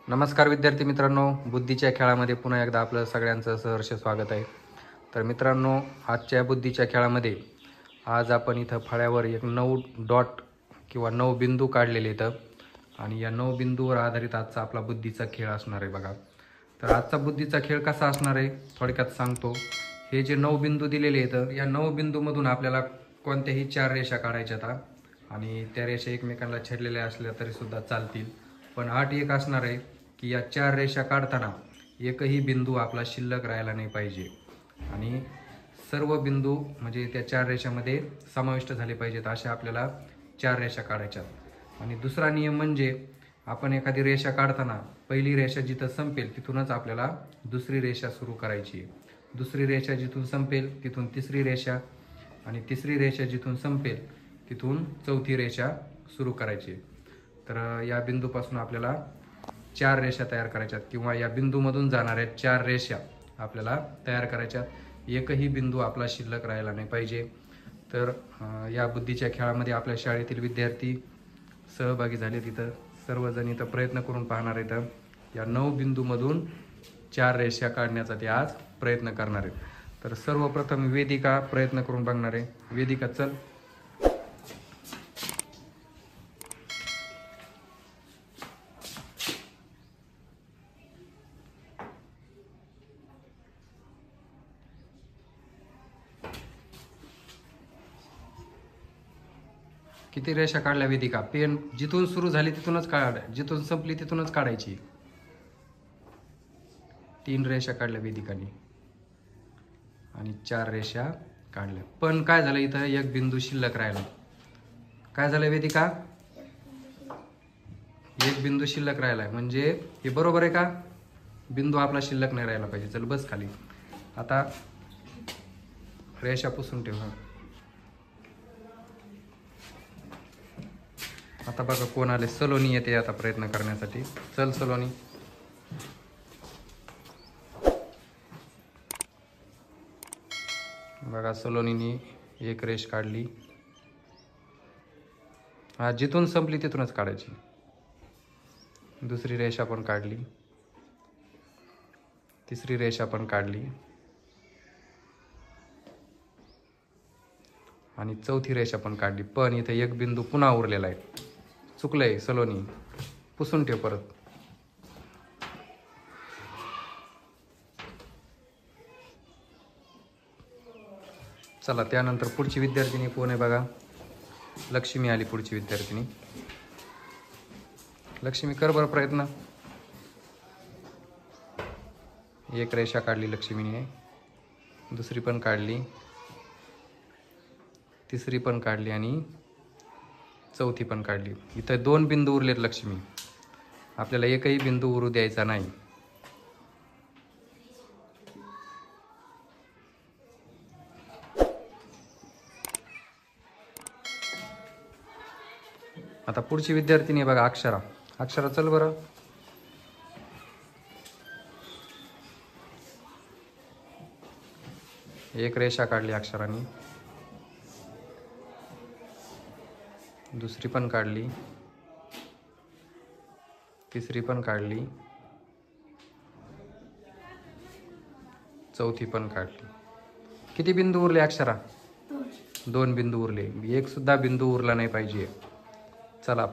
नमस्कार विद्यार्थी मित्रांनो, बुद्धीच्या खेळामध्ये पुन्हा एकदा आपलं सगळ्यांचं सहर्ष स्वागत आहे। तर मित्रांनो, आजच्या बुद्धीच्या खेळामध्ये आज आपण इथं फळ्यावर एक 9 डॉट किंवा 9 बिंदू काढलेले आहेत आणि या 9 बिंदूवर आधारित आजचा आपला बुद्धीचा खेळ असणार आहे बघा। तर आजचा बुद्धीचा खेळ कसा असणार आहे थोडक्यात सांगतो। हे जे 9 बिंदू दिलेले आहेत, या 9 बिंदूमधून आपल्याला कोणत्याही 4 रेषा काढायच्यात आणि त्या रेषा एकमेकांना छेदलेल्या असल्या तरी सुद्धा चालतील, पण अट एक असणार आहे की या 4 रेषा काढताना एकही बिंदू आपला शिल्लक राहायला नाही पाहिजे आणि सर्व बिंदू म्हणजे त्या 4 रेषामध्ये समाविष्ट झाले पाहिजेत अशा आपल्याला 4 रेषा काढायच्यात। आणि दुसरा नियम म्हणजे आपण एखादी रेषा काढताना पहिली रेषा जिथं संपेल तिथूनच आपल्याला दुसरी रेषा सुरू करायची आहे। दुसरी रेषा जिथून संपेल तिथून तिसरी रेषा आणि तिसरी रेषा जिथून संपेल तिथून चौथी रेषा सुरू करायची। तर या बिंदूपासून आपल्याला 4 रेषा तयार करायच्यात किंवा या बिंदूमधून जाणाऱ्या 4 रेषा आपल्याला तयार करायच्यात। एकही बिंदू आपला शिल्लक राहायला नाही पाहिजे। तर या बुद्धीच्या खेळामध्ये आपल्या शाळेतील विद्यार्थी सहभागी झाले। तिथं सर्वजण इथं प्रयत्न करून पाहणार आहेत। या 9 बिंदूमधून 4 रेषा काढण्याचा ते आज प्रयत्न करणार आहेत। तर सर्वप्रथम वेदिका प्रयत्न करून बघणार आहे। वेदिका चल। किती रेषा काढल्या वेदिका? पेन जिथून सुरू झाली तिथूनच काढ, जिथून संपली तिथूनच काढायची। 3 रेषा काढल्या वेदिकाने आणि 4 रेषा काढल्या, पण काय झालं इथं एक बिंदू शिल्लक राहिला। काय झालं वेदिका? एक बिंदू शिल्लक राहिलाय, म्हणजे हे बरोबर आहे का? बिंदू आपला शिल्लक नाही राहायला पाहिजे। चल बस खाली। आता रेषा पुसून ठेव। आता बघा कोण आले, सलोनी येते आता प्रयत्न करण्यासाठी। चल सलोनी। बघा सलोनीने एक रेष काढली। हा जिथून संपली तिथूनच काढायची। दुसरी रेषा पण काढली, तिसरी रेषा पण काढली आणि चौथी रेषा पण काढली, पण इथे एक बिंदू पुन्हा उरलेला आहे। चुकलंय सलोनी, पुसून ठेव परत। चला त्यानंतर पुढची विद्यार्थिनी कोण आहे बघा। लक्ष्मी आली पुढची विद्यार्थिनी। लक्ष्मी कर बरं प्रयत्न। एक रेषा काढली लक्ष्मीने, दुसरी पण काढली, तिसरी पण काढली आणि चौथी पण काढली। इथं 2 बिंदू उरलेत लक्ष्मी, आपल्याला एकही बिंदू उरू द्यायचा नाही। आता पुढची विद्यार्थिनी आहे बघा अक्षरा। अक्षरा चल बरं। एक रेषा काढली अक्षराने, दुसरी पण काढली, तिसरी पण काढली, चौथी पण काढली। किती बिंदू उरले अक्षरा? 2 बिंदू उरले, एक सुद्धा बिंदू उरला नाही पाहिजे। चला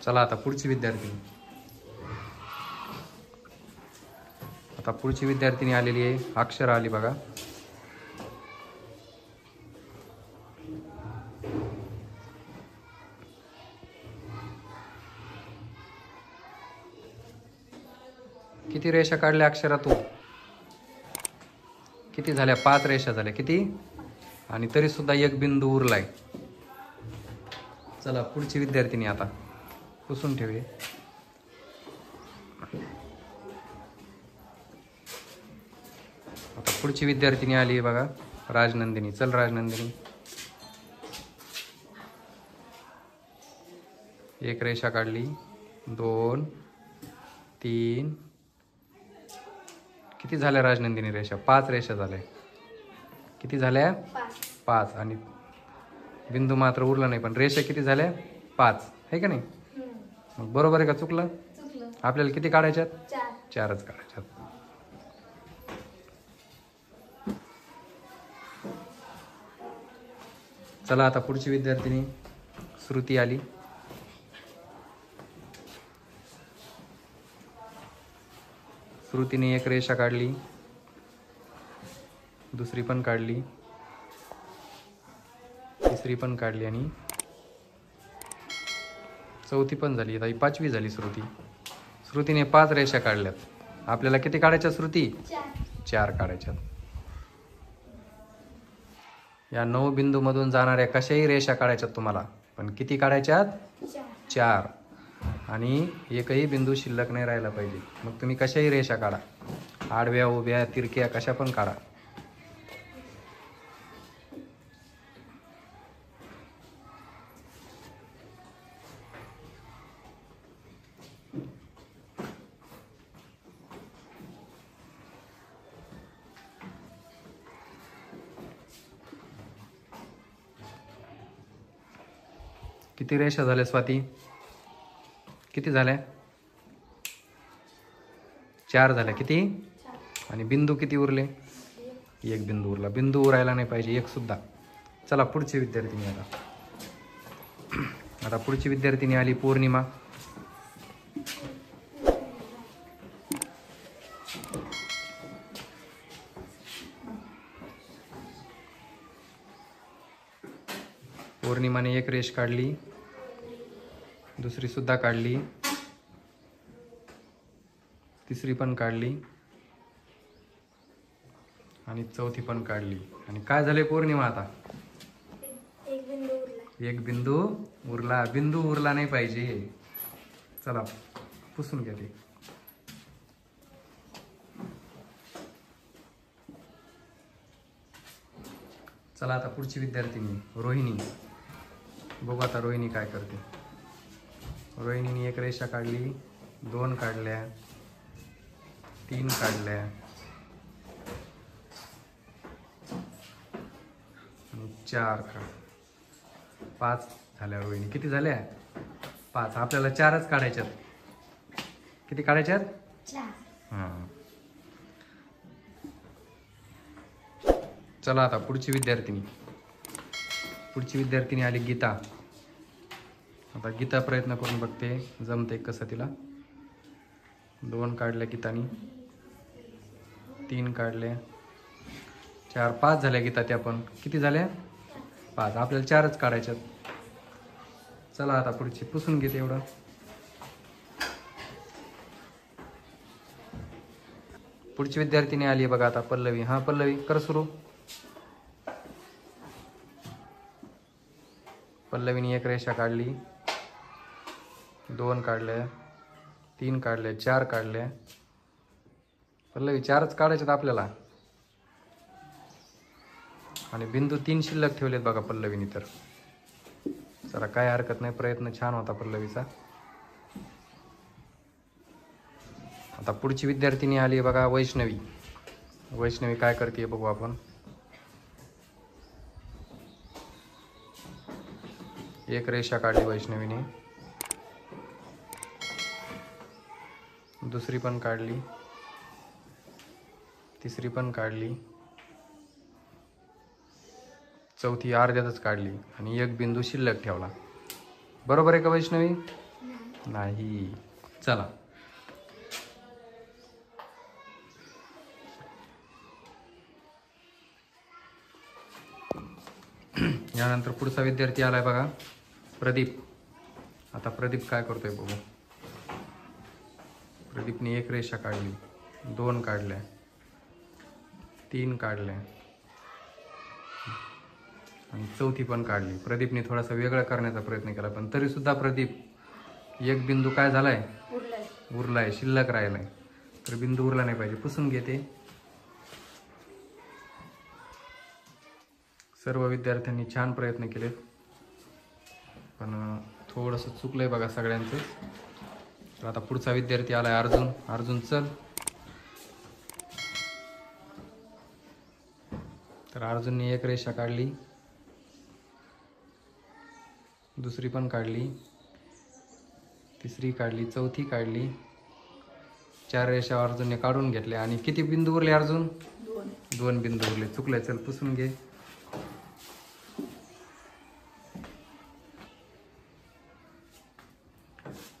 चला आता पुढची विद्यार्थिनी। आता पुढची विद्यार्थिनी आलेली आहे, अक्षरा आली बघा। किती रेषा काढल्या अक्षरा तू? किती झाल्या? 5 रेषा झाल्या। किती? आणि तरी सुद्धा एक बिंदू उरलाय। चला पुढची विद्यार्थिनी आता, पुसून ठेवे। आता पुढची विद्यार्थिनी आली आहे बघा, राजनंदिनी। चल राजनंदिनी। एक रेषा काढली, 2 3, किती झाल्या राजनंदिनी रेषा? 5 रेषा झाल्या। किती झाल्या? 5 आणि बिंदू मात्र उरला नाही, पण रेषा किती झाल्या? 5 आहे का नाही? मग बरोबर आहे का चुकलं? आपल्याला किती काढायच्यात? 4च काढायच्यात. चला आता पुढची विद्यार्थिनी श्रुती आली. श्रुतीने एक रेषा काढली, दुसरी पण काढली, तिसरी पण काढली आणि चौथी पण झाली. आता ही 5वी झाली श्रुती. श्रुतीने 5 रेषा काढल्यात. आपल्याला किती काढायच्या श्रुती? 4 काढायच्यात. या 9 बिंदूमधून जाणाऱ्या कशाही रेषा काढायच्यात तुम्हाला, पण किती काढायच्यात? 4. आणि एकही बिंदू शिल्लक नाही राहायला पाहिजे. मग तुम्ही कशाही रेषा काढा, आडव्या, उभ्या, तिरक्या, कशा पण काढा. किती रेषा झाल्या स्वाती? किती झाल्या? 4 झाल्या. किती? आणि बिंदू किती उरले? 1 बिंदू उरला. बिंदू उरायला नाही पाहिजे, एक सुद्धा. चला पुढची विद्यार्थिनी आता पुढची विद्यार्थिनी आली पौर्णिमा. पौर्णिमाने एक रेष काढली, दुसरी सुद्धा काढली, तिसरी पण काढली आणि चौथी पण काढली. आणि काय झाले पौर्णिमा? आता एक बिंदू उरला. बिंदू उरला नाही पाहिजे. चला पुसून घ्या ते. चला आता पुढची विद्यार्थिनी रोहिणी. बघू आता रोहिणी काय करते. रोहिणीने एक रेषा काढली, 2 काढल्या, 3 काढल्या आणि 4 5 झाल्या. रोहिणी किती झाल्या? 5. आपल्याला 4च काढायच्यात. किती काढायच्यात? 4. हां. चला आता पुढची विद्यार्थिनी आली गीता. आता गीता प्रयत्न करून बघते जमते कसं तिला. 2 काढल्या गीतानी, 3 काढल्या, 4 5 झाल्या गीता. त्या पण किती झाल्या? 5. आपल्याला 4च काढायच्यात. चला आता पुढची पुसून घेते एवढं. पुढची विद्यार्थिनी आली बघा आता पल्लवी. हा पल्लवी कर सुरू. पल्लवीने एक रेषा काढली, 2 काढल्या, 3 काढल्या, 4 काढल्या. पल्लवी 4च काढायच्यात आपल्याला. आणि बिंदू 3 शिल्लक ठेवलेत बघा पल्लवीने. तर जरा काय हरकत नाही, प्रयत्न छान होता पल्लवीचा. आता पुढची विद्यार्थिनी आली बघा वैष्णवी. वैष्णवी काय करते बघू आपण. एक रेषा काढली वैष्णवीने, दुसरी पण काढली, तिसरी पण काढली, चौथी अर्ध्यातच काढली आणि एक बिंदू शिल्लक ठेवला. बरोबर आहे का वैष्णवी? नाही. चला यानंतर पुढचा विद्यार्थी आलाय बघा प्रदीप. आता प्रदीप काय करतोय बघू. प्रदीपने एक रेषा काढली, 2 काढल्या, 3 काढल्या आणि चौथी पण काढली. प्रदीपने थोडासा वेगळा करण्याचा प्रयत्न केला, पण तरी सुद्धा प्रदीप एक बिंदू काय झालाय? उरलाय, शिल्लक राहिलाय. तर बिंदू उरला नाही पाहिजे. पुसून घेते. सर्व विद्यार्थ्यांनी छान प्रयत्न केलेत, पण थोडंसं चुकलंय बघा सगळ्यांचं. तर आता पुढचा विद्यार्थी आलाय अर्जुन. अर्जुन चल. तर अर्जुनने एक रेषा काढली, दुसरी पण काढली, तिसरी काढली, चौथी काढली, 4 रेषा अर्जुनने काढून घेतल्या. आणि किती बिंदू उरले अर्जुन? 2 बिंदू उरले. चुकले, चल पुसून घे.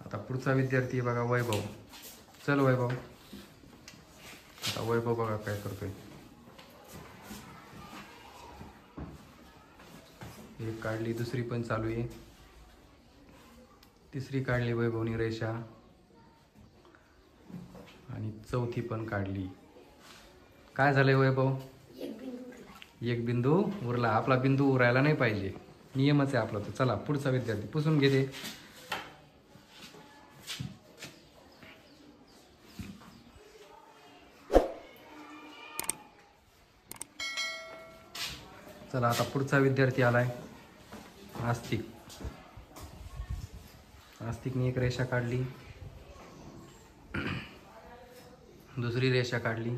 आता पुढचा विद्यार्थी बघा वैभव. चल वैभव. आता वैभव बघा काय करतोय. एक काढली, दुसरी पण चालू आहे. तिसरी काढली वैभवनी रेषा आणि चौथी पण काढली. काय झालंय वैभव? एक बिंदू उरला. आपला बिंदू उरायला नाही पाहिजे, नियमच आहे आपला तो. चला पुढचा विद्यार्थी पुसून घे दे. चला आता पुढचा विद्यार्थी आलाय आस्तिक. आस्तिकने एक रेषा काढली, दुसरी रेषा काढली,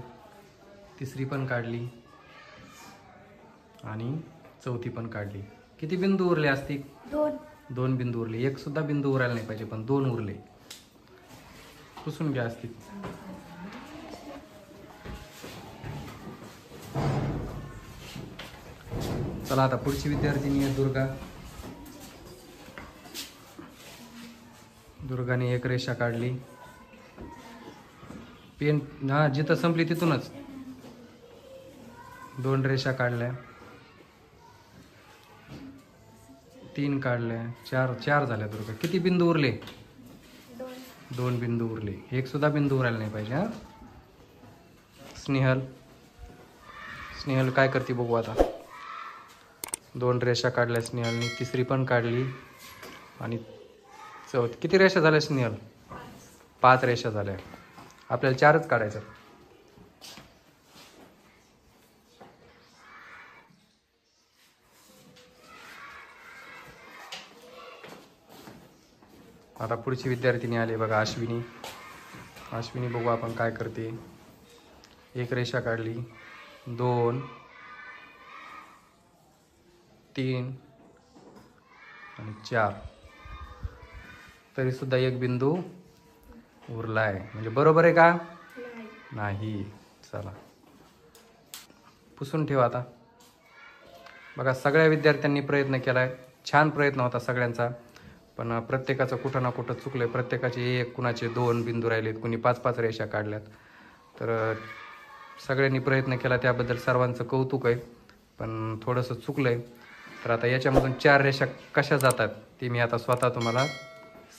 तिसरी पण काढली आणि चौथी पण काढली. किती बिंदू उरले आस्तिक? 2 बिंदू उरले. एक सुद्धा बिंदू उरायला नाही पाहिजे, पण 2 उरले. पुसून घ्या आस्तिक. चला आता पुढची विद्यार्थिनी आहे दुर्गा. दुर्गाने एक रेषा काढली, पेन जिथं संपली तिथूनच 2 रेषा काढल्या, 3 काढल्या, 4 झाल्या. दुर्गा किती बिंदू उरले? 2 बिंदू उरले. एक सुद्धा बिंदू उरायला नाही पाहिजे. हा स्नेहल. स्नेहल काय करते बघू आता. 2 रेषा काढल्या स्नेहलनी, तिसरी पण काढली आणि चौथी. किती रेषा झाल्या स्नेहल? 5 रेषा झाल्या. आपल्याला 4च काढायचं. आता पुढची विद्यार्थिनी आली बघा अश्विनी. अश्विनी बघू आपण काय करते. एक रेषा काढली, 2, 3 आणि 4. तरी सुद्धा एक बिंदू उरलाय. म्हणजे बरोबर आहे का? नाही. चला पुसून ठेवा आता. बघा सगळ्या विद्यार्थ्यांनी प्रयत्न केलाय. छान प्रयत्न होता सगळ्यांचा, पण प्रत्येकाचं कुठं ना कुठं चुकलंय. प्रत्येकाचे 1, कुणाचे 2 बिंदू राहिलेत, कुणी 5-5 रेषा काढल्यात. तर सगळ्यांनी प्रयत्न केला त्याबद्दल सर्वांचं कौतुक आहे, पण थोडंसं चुकलंय. तर आता याच्यामधून 4 रेषा कशा जातात ते मी आता स्वतः तुम्हाला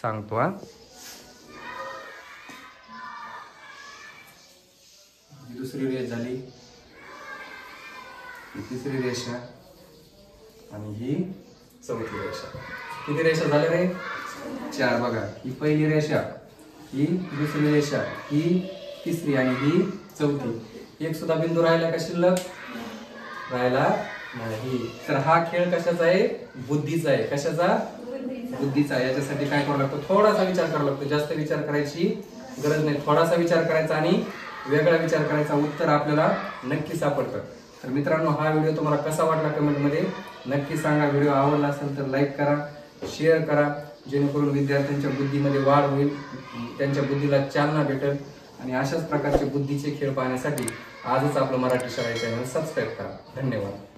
सांगतो. हा दुसरी रेष झाली, तिसरी रेषा आणि ही चौथी रेषा. किती रेषा झाल्या रे? 4. बघा ही पहिली रेषा, ही दुसरी रेषा, ही तिसरी आणि ही चौथी. एक सुद्धा बिंदू राहिला का शिल्लक? राहिला नाही. तर हा खेळ कशाचा आहे? बुद्धीचा आहे. कशाचा? बुद्धीचा. याच्यासाठी काय करावं लागतं? थोडासा विचार करावा लागतो. जास्त विचार करायची गरज नाही. थोडासा विचार करायचा आणि वेगळा विचार करायचा, उत्तर आपल्याला नक्की सापडतं. तर मित्रांनो हा व्हिडिओ तुम्हाला कसा वाटला कमेंटमध्ये नक्की सांगा. व्हिडिओ आवडला असेल तर लाईक करा, शेअर करा, जेणेकरून विद्यार्थ्यांच्या बुद्धीमध्ये वाढ होईल, त्यांच्या बुद्धीला चालना भेटेल. आणि अशाच प्रकारचे बुद्धीचे खेळ पाहण्यासाठी आजच आपलं मराठी शाळा चॅनल सबस्क्राईब करा. धन्यवाद.